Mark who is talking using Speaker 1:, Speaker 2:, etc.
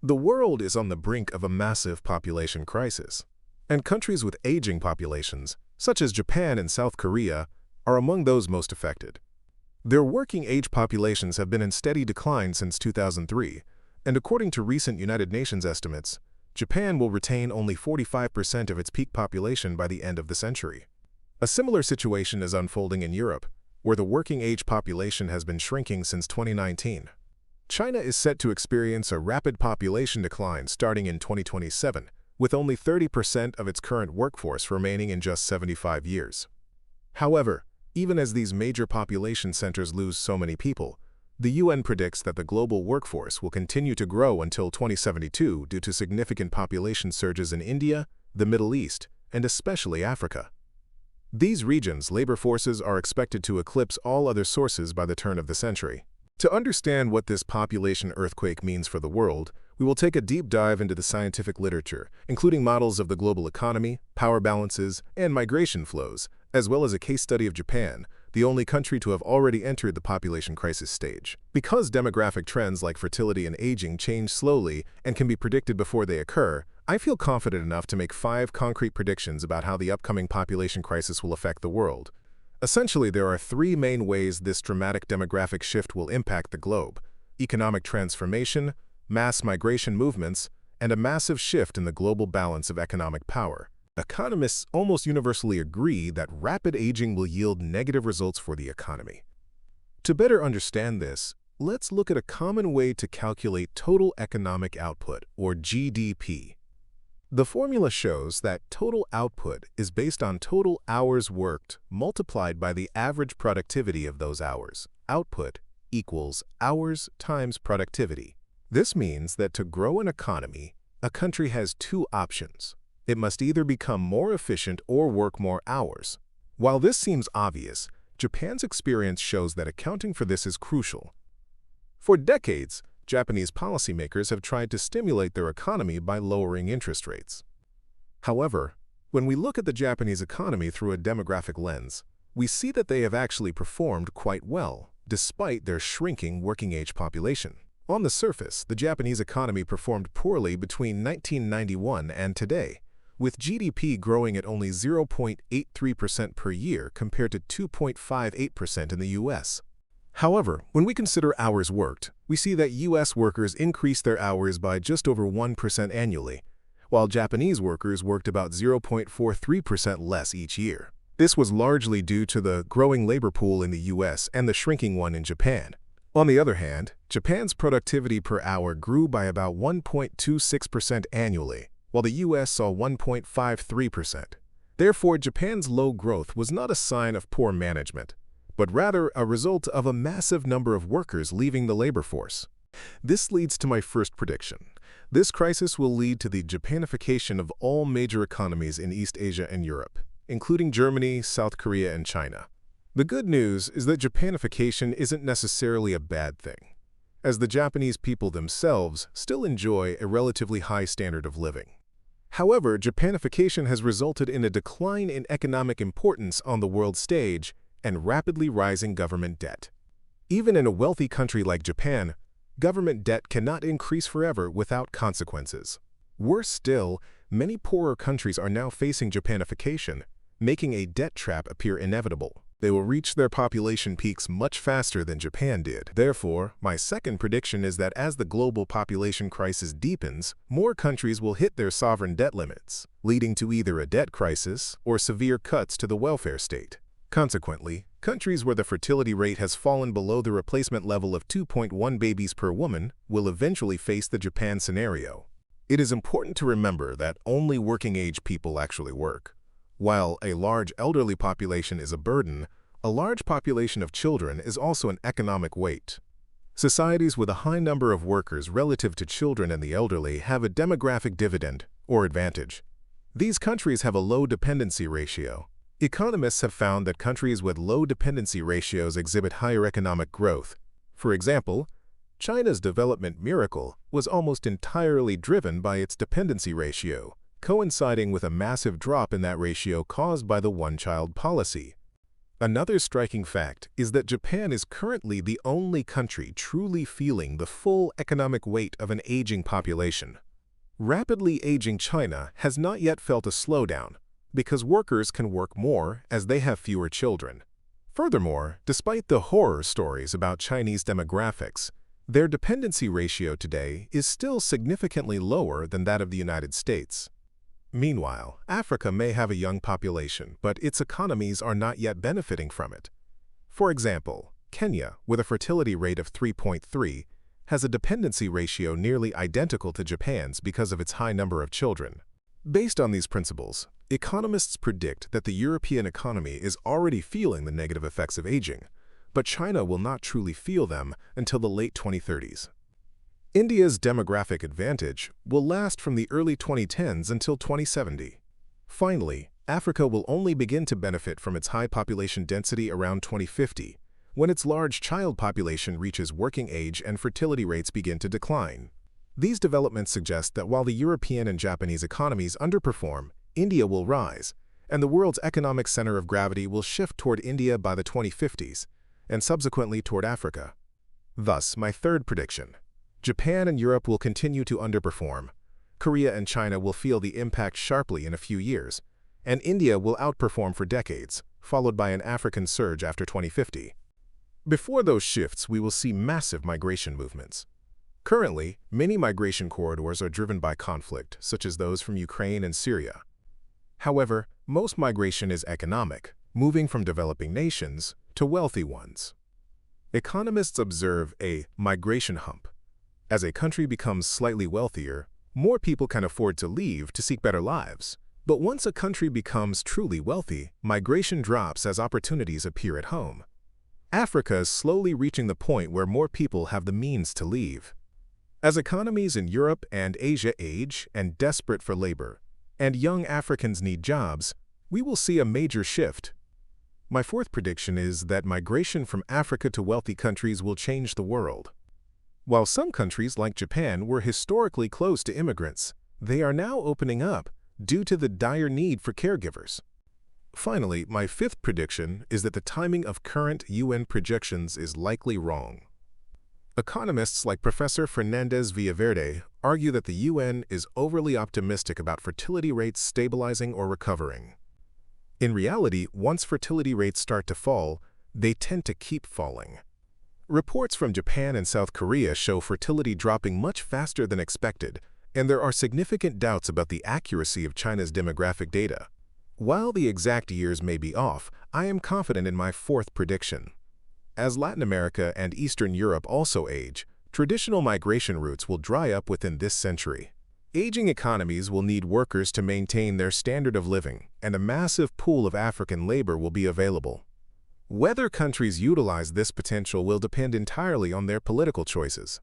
Speaker 1: The world is on the brink of a massive population crisis, and countries with aging populations, such as Japan and South Korea, are among those most affected. Their working-age populations have been in steady decline since 2003, and according to recent United Nations estimates, Japan will retain only 45% of its peak population by the end of the century. A similar situation is unfolding in Europe, where the working-age population has been shrinking since 2019. China is set to experience a rapid population decline starting in 2027, with only 30% of its current workforce remaining in just 75 years. However, even as these major population centers lose so many people, the UN predicts that the global workforce will continue to grow until 2072 due to significant population surges in India, the Middle East, and especially Africa. These regions' labor forces are expected to eclipse all other sources by the turn of the century. To understand what this population earthquake means for the world, we will take a deep dive into the scientific literature, including models of the global economy, power balances, and migration flows, as well as a case study of Japan, the only country to have already entered the population crisis stage. Because demographic trends like fertility and aging change slowly and can be predicted before they occur, I feel confident enough to make 5 concrete predictions about how the upcoming population crisis will affect the world. Essentially, there are 3 main ways this dramatic demographic shift will impact the globe: economic transformation, mass migration movements, and a massive shift in the global balance of economic power. Economists almost universally agree that rapid aging will yield negative results for the economy. To better understand this, let's look at a common way to calculate total economic output, or GDP. The formula shows that total output is based on total hours worked multiplied by the average productivity of those hours. Output equals hours times productivity. This means that to grow an economy, a country has 2 options. It must either become more efficient or work more hours. While this seems obvious, Japan's experience shows that accounting for this is crucial. For decades, Japanese policymakers have tried to stimulate their economy by lowering interest rates. However, when we look at the Japanese economy through a demographic lens, we see that they have actually performed quite well, despite their shrinking working-age population. On the surface, the Japanese economy performed poorly between 1991 and today, with GDP growing at only 0.83% per year compared to 2.58% in the US. However, when we consider hours worked, we see that US workers increased their hours by just over 1% annually, while Japanese workers worked about 0.43% less each year. This was largely due to the growing labor pool in the US and the shrinking one in Japan. On the other hand, Japan's productivity per hour grew by about 1.26% annually, while the US saw 1.53%. Therefore, Japan's low growth was not a sign of poor management, but rather a result of a massive number of workers leaving the labor force. This leads to my first prediction. This crisis will lead to the Japanification of all major economies in East Asia and Europe, including Germany, South Korea, and China. The good news is that Japanification isn't necessarily a bad thing, as the Japanese people themselves still enjoy a relatively high standard of living. However, Japanification has resulted in a decline in economic importance on the world stage and rapidly rising government debt. Even in a wealthy country like Japan, government debt cannot increase forever without consequences. Worse still, many poorer countries are now facing Japanification, making a debt trap appear inevitable. They will reach their population peaks much faster than Japan did. Therefore, my second prediction is that as the global population crisis deepens, more countries will hit their sovereign debt limits, leading to either a debt crisis or severe cuts to the welfare state. Consequently, countries where the fertility rate has fallen below the replacement level of 2.1 babies per woman will eventually face the Japan scenario. It is important to remember that only working-age people actually work. While a large elderly population is a burden, a large population of children is also an economic weight. Societies with a high number of workers relative to children and the elderly have a demographic dividend, or advantage. These countries have a low dependency ratio. Economists have found that countries with low dependency ratios exhibit higher economic growth. For example, China's development miracle was almost entirely driven by its dependency ratio, coinciding with a massive drop in that ratio caused by the one-child policy. Another striking fact is that Japan is currently the only country truly feeling the full economic weight of an aging population. Rapidly aging China has not yet felt a slowdown because workers can work more as they have fewer children. Furthermore, despite the horror stories about Chinese demographics, their dependency ratio today is still significantly lower than that of the United States. Meanwhile, Africa may have a young population, but its economies are not yet benefiting from it. For example, Kenya, with a fertility rate of 3.3, has a dependency ratio nearly identical to Japan's because of its high number of children. Based on these principles, economists predict that the European economy is already feeling the negative effects of aging, but China will not truly feel them until the late 2030s. India's demographic advantage will last from the early 2010s until 2070. Finally, Africa will only begin to benefit from its high population density around 2050, when its large child population reaches working age and fertility rates begin to decline. These developments suggest that while the European and Japanese economies underperform, India will rise, and the world's economic center of gravity will shift toward India by the 2050s, and subsequently toward Africa. Thus, my third prediction: Japan and Europe will continue to underperform, Korea and China will feel the impact sharply in a few years, and India will outperform for decades, followed by an African surge after 2050. Before those shifts, we will see massive migration movements. Currently, many migration corridors are driven by conflict, such as those from Ukraine and Syria. However, most migration is economic, moving from developing nations to wealthy ones. Economists observe a migration hump. As a country becomes slightly wealthier, more people can afford to leave to seek better lives. But once a country becomes truly wealthy, migration drops as opportunities appear at home. Africa is slowly reaching the point where more people have the means to leave. As economies in Europe and Asia age and desperate for labor, and young Africans need jobs, we will see a major shift. My fourth prediction is that migration from Africa to wealthy countries will change the world. While some countries like Japan were historically closed to immigrants, they are now opening up due to the dire need for caregivers. Finally, my fifth prediction is that the timing of current UN projections is likely wrong. Economists like Professor Fernandez Villaverde argue that the UN is overly optimistic about fertility rates stabilizing or recovering. In reality, once fertility rates start to fall, they tend to keep falling. Reports from Japan and South Korea show fertility dropping much faster than expected, and there are significant doubts about the accuracy of China's demographic data. While the exact years may be off, I am confident in my fourth prediction. As Latin America and Eastern Europe also age, traditional migration routes will dry up within this century. Aging economies will need workers to maintain their standard of living, and a massive pool of African labor will be available. Whether countries utilize this potential will depend entirely on their political choices.